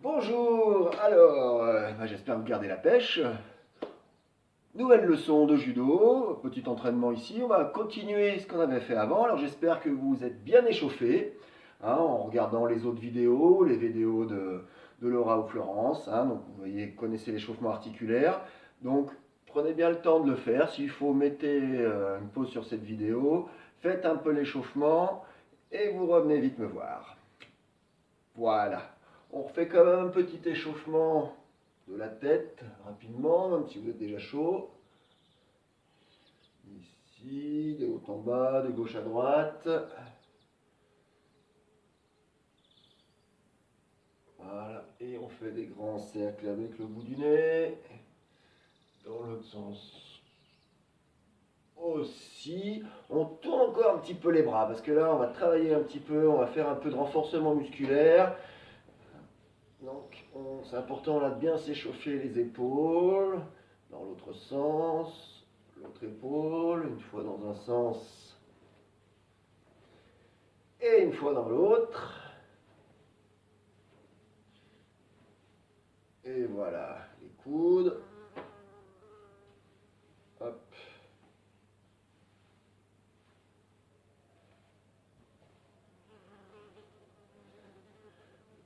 Bonjour, alors, j'espère que vous gardez la pêche. Nouvelle leçon de judo, petit entraînement ici. On va continuer ce qu'on avait fait avant. Alors j'espère que vous êtes bien échauffés en regardant les autres vidéos, les vidéos de Laura ou Florence. Donc vous voyez, connaissez l'échauffement articulaire. Donc prenez bien le temps de le faire. S'il faut, mettez une pause sur cette vidéo. Faites un peu l'échauffement et vous revenez vite me voir. Voilà. On refait quand même un petit échauffement de la tête rapidement, même si vous êtes déjà chaud. Ici, de haut en bas, de gauche à droite. Voilà. Et on fait des grands cercles avec le bout du nez. Dans l'autre sens aussi. On tourne encore un petit peu les bras parce que là, on va travailler un petit peu, on va faire un peu de renforcement musculaire. Donc, c'est important là de bien s'échauffer les épaules, dans l'autre sens, l'autre épaule, une fois dans un sens et une fois dans l'autre. Et voilà, les coudes. Hop.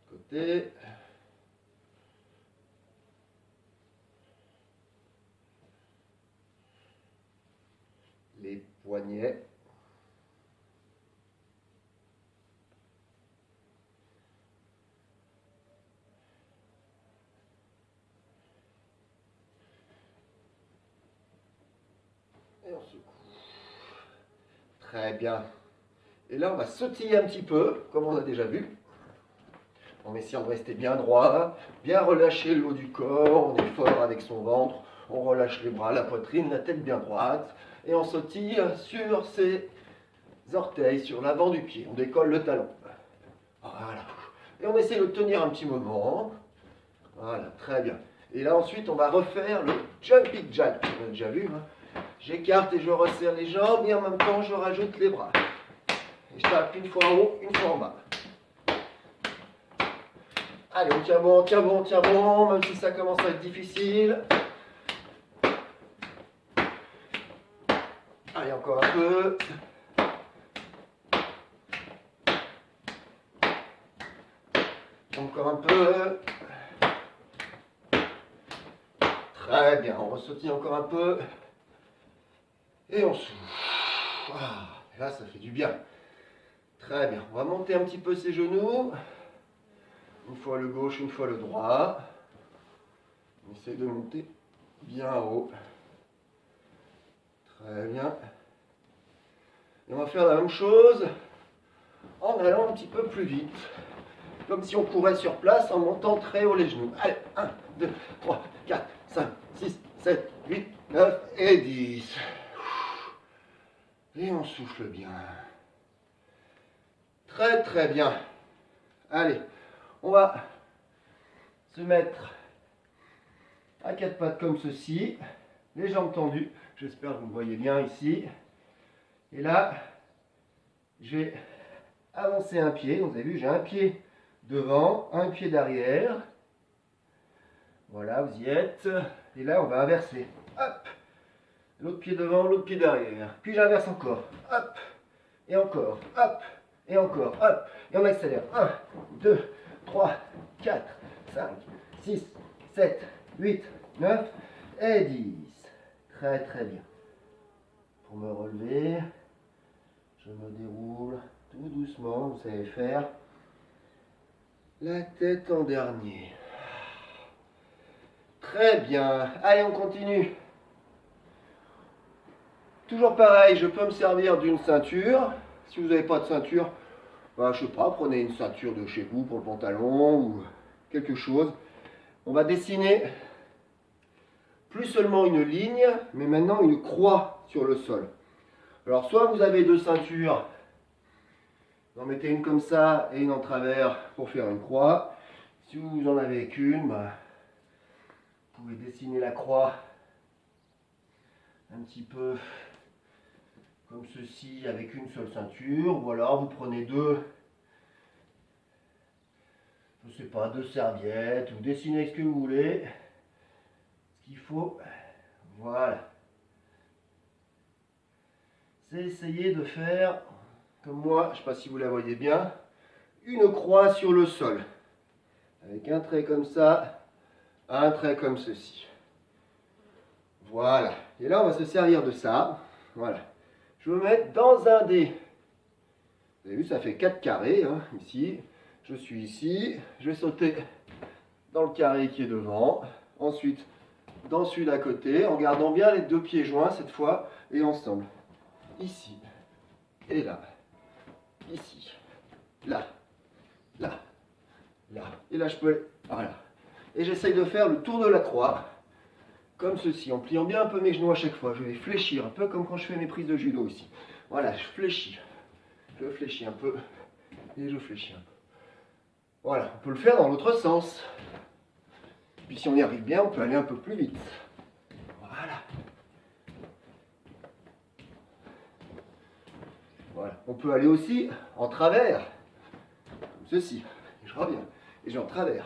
Côté. Les poignets. Et on secoue. Très bien. Et là, on va sautiller un petit peu, comme on a déjà vu. En essayant de rester bien droit, bien relâcher le haut du corps, on est fort avec son ventre, on relâche les bras, la poitrine, la tête bien droite, et on sautille sur ses orteils, sur l'avant du pied, on décolle le talon. Voilà. Et on essaie de le tenir un petit moment. Voilà, très bien. Et là ensuite, on va refaire le jumping jack, on a déjà vu. J'écarte et je resserre les jambes, et en même temps, je rajoute les bras. Et je tape une fois en haut, une fois en bas. Allez, on tient bon, on tient bon, on tient bon, même si ça commence à être difficile. Allez, encore un peu. Encore un peu. Très bien, on ressautille encore un peu. Et on souffle. Et là, ça fait du bien. Très bien, on va monter un petit peu ses genoux. Une fois le gauche, une fois le droit. On essaie de monter bien haut. Très bien. Et on va faire la même chose en allant un petit peu plus vite. Comme si on courait sur place en montant très haut les genoux. Allez, 1, 2, 3, 4, 5, 6, 7, 8, 9 et 10. Et on souffle bien. Très très bien. Allez, on va se mettre à quatre pattes comme ceci, les jambes tendues. J'espère que vous me voyez bien ici. Et là, je vais avancer un pied. Donc, vous avez vu, j'ai un pied devant, un pied derrière. Voilà, vous y êtes. Et là, on va inverser. Hop. L'autre pied devant, l'autre pied derrière. Puis j'inverse encore. Hop. Et encore. Hop. Et encore. Hop. Et on accélère. 1, 2, 3, 4, 5, 6, 7, 8, 9 et 10. Très très bien. Pour me relever, je me déroule tout doucement, vous savez faire. La tête en dernier. Très bien. Allez, on continue. Toujours pareil, je peux me servir d'une ceinture. Si vous n'avez pas de ceinture, je ne sais pas, prenez une ceinture de chez vous pour le pantalon ou quelque chose. On va dessiner plus seulement une ligne, mais maintenant une croix sur le sol. Alors soit vous avez deux ceintures, vous en mettez une comme ça et une en travers pour faire une croix. Si vous en avez qu'une, vous pouvez dessiner la croix un petit peu comme ceci avec une seule ceinture, ou alors vous prenez deux. Je sais pas, de serviettes ou dessinez ce que vous voulez. Ce qu'il faut, voilà. C'est essayer de faire, comme moi, je ne sais pas si vous la voyez bien, une croix sur le sol. Avec un trait comme ça, un trait comme ceci. Voilà. Et là, on va se servir de ça. Voilà. Je vais me mettre dans un des... Vous avez vu, ça fait 4 carrés, hein, ici. Je suis ici. Je vais sauter dans le carré qui est devant. Ensuite, dans celui d'à côté, en gardant bien les deux pieds joints cette fois, et ensemble. Ici, et là. Ici, là, là, là. Et là, je peux... Voilà. Et j'essaye de faire le tour de la croix. Comme ceci, en pliant bien un peu mes genoux à chaque fois. Je vais fléchir, un peu comme quand je fais mes prises de judo ici. Voilà, je fléchis. Je fléchis un peu. Et je fléchis un peu. Voilà, on peut le faire dans l'autre sens. Puis si on y arrive bien, on peut aller un peu plus vite. Voilà. Voilà. On peut aller aussi en travers. Comme ceci. Et je reviens. Et je vais en travers.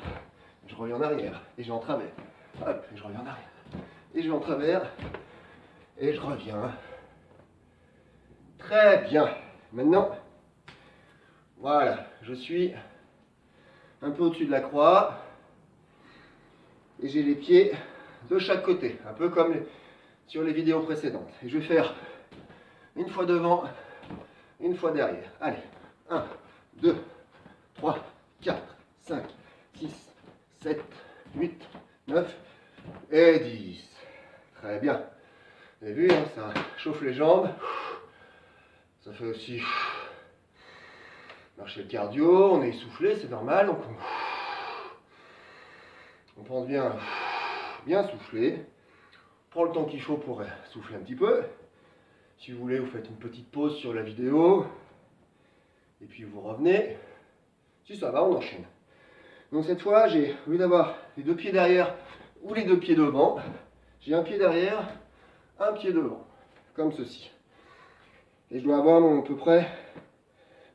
Je reviens en arrière. Et je vais en travers. Hop, et je reviens en arrière. Et je vais en travers. Et je reviens. Très bien. Maintenant, voilà, je suis un peu au-dessus de la croix. Et j'ai les pieds de chaque côté. Un peu comme sur les vidéos précédentes. Et je vais faire une fois devant, une fois derrière. Allez, 1, 2, 3, 4, 5, 6, 7, 8, 9 et 10. Très bien. Vous avez vu, hein, ça chauffe les jambes. Ça fait aussi marcher le cardio. On est essoufflé, c'est normal. Donc on pense bien souffler. On prend le temps qu'il faut pour souffler un petit peu. Si vous voulez, vous faites une petite pause sur la vidéo. Et puis vous revenez. Si ça va, on enchaîne. Donc cette fois, au lieu d'avoir les deux pieds derrière ou les deux pieds devant, j'ai un pied derrière, un pied devant. Comme ceci. Et je dois avoir à peu près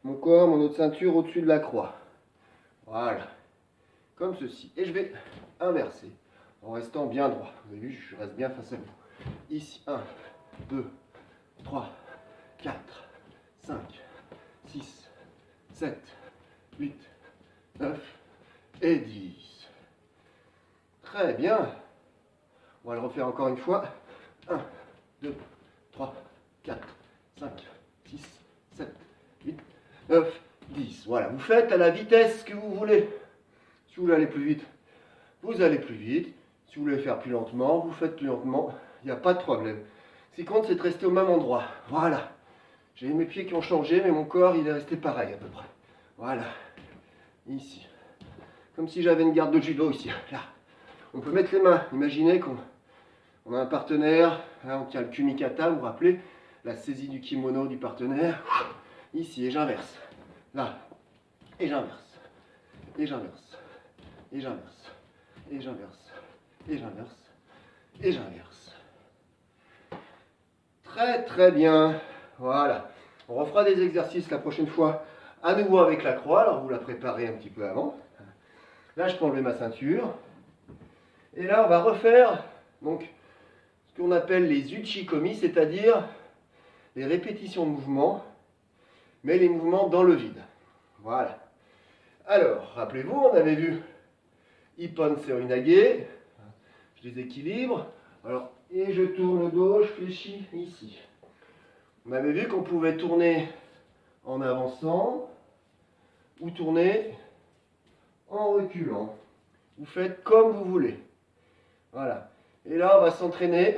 mon corps, mon autre ceinture au-dessus de la croix. Voilà. Comme ceci. Et je vais inverser en restant bien droit. Vous avez vu, je reste bien face à vous. Ici, 1, 2, 3, 4, 5, 6, 7, 8, 9 et 10. Très bien. On va le refaire encore une fois. 1, 2, 3, 4, 5, 6, 7, 8, 9, 10. Voilà, vous faites à la vitesse que vous voulez. Si vous voulez aller plus vite, vous allez plus vite. Si vous voulez faire plus lentement, vous faites plus lentement. Il n'y a pas de problème. Ce qui compte, c'est de rester au même endroit. Voilà. J'ai mes pieds qui ont changé, mais mon corps, il est resté pareil à peu près. Voilà. Ici. Comme si j'avais une garde de judo ici. Là. On peut mettre les mains. Imaginez qu'on a un partenaire. Là, on tient le kumikata, vous vous rappelez, la saisie du kimono du partenaire. Ici, et j'inverse. Là. Et j'inverse. Et j'inverse. Et j'inverse. Et j'inverse. Et j'inverse. Et j'inverse. Très très bien. Voilà. On refera des exercices la prochaine fois à nouveau avec la croix. Alors vous la préparez un petit peu avant. Là, je peux enlever ma ceinture. Et là, on va refaire donc ce qu'on appelle les uchikomi, c'est-à-dire les répétitions de mouvements, mais les mouvements dans le vide. Voilà. Alors, rappelez-vous, on avait vu Ippon Seirinage. Je les équilibre. Alors, et je tourne le dos, je fléchis ici. On avait vu qu'on pouvait tourner en avançant ou tourner en reculant. Vous faites comme vous voulez. Voilà. Et là, on va s'entraîner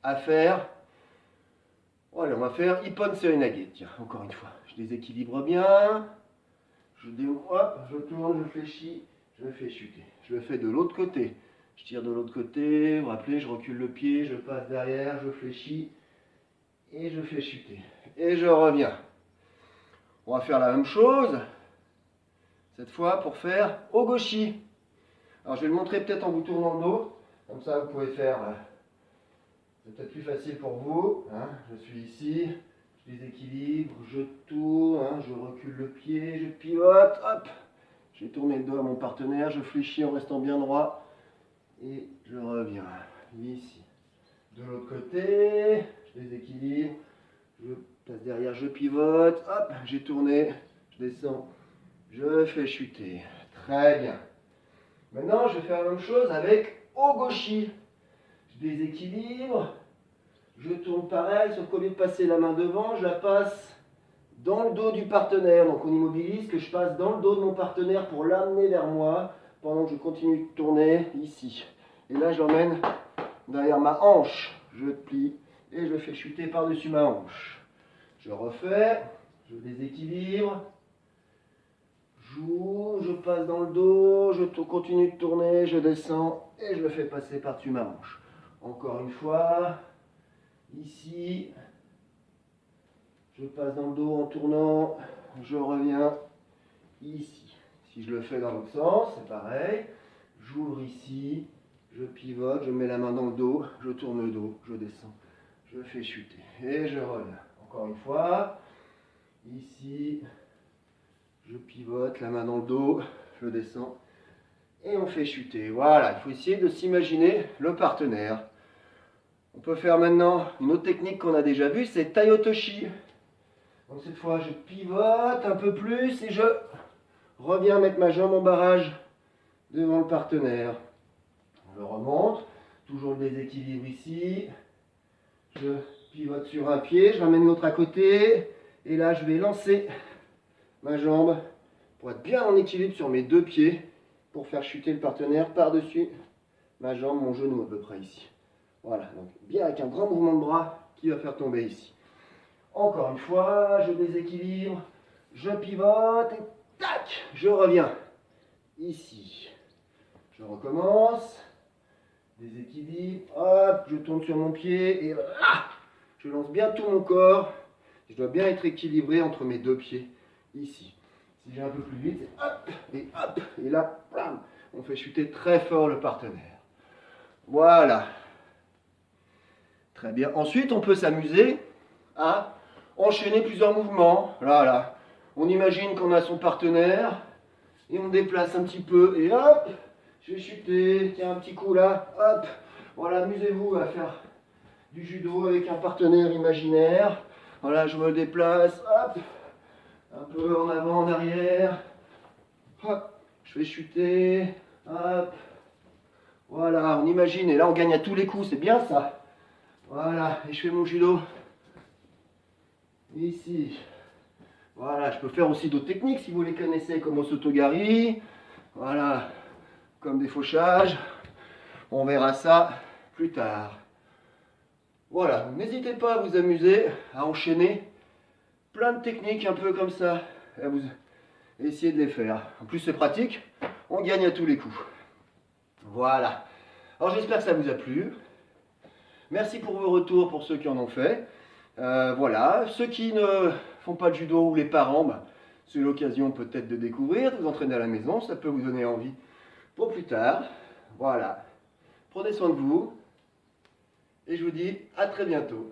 à faire... Voilà, on va faire Ippon Seirinage. Tiens, encore une fois. Je les équilibre bien. Hop, je tourne, je fléchis, je fais chuter. Je le fais de l'autre côté. Je tire de l'autre côté, vous vous rappelez, je recule le pied, je passe derrière, je fléchis et je fais chuter. Et je reviens. On va faire la même chose, cette fois pour faire Ogoshi. Alors je vais le montrer peut-être en vous tournant le dos, comme ça vous pouvez faire, c'est peut-être plus facile pour vous. Hein. Je suis ici, je les équilibre, je tourne, hein, je recule le pied, je pivote, hop, J'ai tourné le dos à mon partenaire, je fléchis en restant bien droit. Et je reviens ici. De l'autre côté, je déséquilibre. Je passe derrière, je pivote. Hop, j'ai tourné. Je descends. Je fais chuter. Très bien. Maintenant, je vais faire la même chose avec Ogoshi. Je déséquilibre. Je tourne pareil, sauf qu'au lieu de passer la main devant, je la passe dans le dos du partenaire. Donc on immobilise que je passe dans le dos de mon partenaire pour l'amener vers moi pendant que je continue de tourner ici. Et là je l'emmène derrière ma hanche. Je plie et je fais chuter par-dessus ma hanche. Je refais, je déséquilibre, joue, je passe dans le dos, je continue de tourner, je descends et je le fais passer par-dessus ma hanche. Encore une fois, ici. Je passe dans le dos en tournant, je reviens ici. Si je le fais dans l'autre sens, c'est pareil. J'ouvre ici, je pivote, je mets la main dans le dos, je tourne le dos, je descends, je fais chuter et je reviens. Encore une fois, ici, je pivote, la main dans le dos, je descends et on fait chuter. Voilà, il faut essayer de s'imaginer le partenaire. On peut faire maintenant une autre technique qu'on a déjà vue, c'est Tai Otoshi. Donc cette fois, je pivote un peu plus et je reviens mettre ma jambe en barrage devant le partenaire. Je remonte, toujours le déséquilibre ici. Je pivote sur un pied, je ramène l'autre à côté. Et là, je vais lancer ma jambe pour être bien en équilibre sur mes deux pieds pour faire chuter le partenaire par-dessus ma jambe, mon genou à peu près ici. Voilà, donc bien avec un grand mouvement de bras qui va faire tomber ici. Encore une fois, je déséquilibre, je pivote et tac, je reviens ici. Je recommence, déséquilibre, hop, je tourne sur mon pied et je lance bien tout mon corps. Je dois bien être équilibré entre mes deux pieds ici. Si j'ai un peu plus vite, c'est hop, et là, blam, on fait chuter très fort le partenaire. Voilà. Très bien. Ensuite, on peut s'amuser à enchaîner plusieurs mouvements. Là. On imagine qu'on a son partenaire et on déplace un petit peu et hop, je vais chuter. Tiens, un petit coup là, hop. Voilà, amusez-vous à faire du judo avec un partenaire imaginaire. Voilà, je me déplace, hop, un peu en avant, en arrière. Hop, je vais chuter, hop. Voilà, on imagine et là on gagne à tous les coups, c'est bien ça. Voilà, et je fais mon judo. Ici. Voilà, je peux faire aussi d'autres techniques si vous les connaissez, comme Osotogari. Voilà, comme des fauchages. On verra ça plus tard. Voilà, n'hésitez pas à vous amuser, à enchaîner plein de techniques un peu comme ça. Et à vous essayer de les faire. En plus, c'est pratique, on gagne à tous les coups. Voilà. Alors, j'espère que ça vous a plu. Merci pour vos retours pour ceux qui en ont fait. Voilà, ceux qui ne font pas de judo ou les parents, c'est l'occasion peut-être de découvrir, de vous entraîner à la maison, ça peut vous donner envie pour plus tard. Voilà, prenez soin de vous et je vous dis à très bientôt.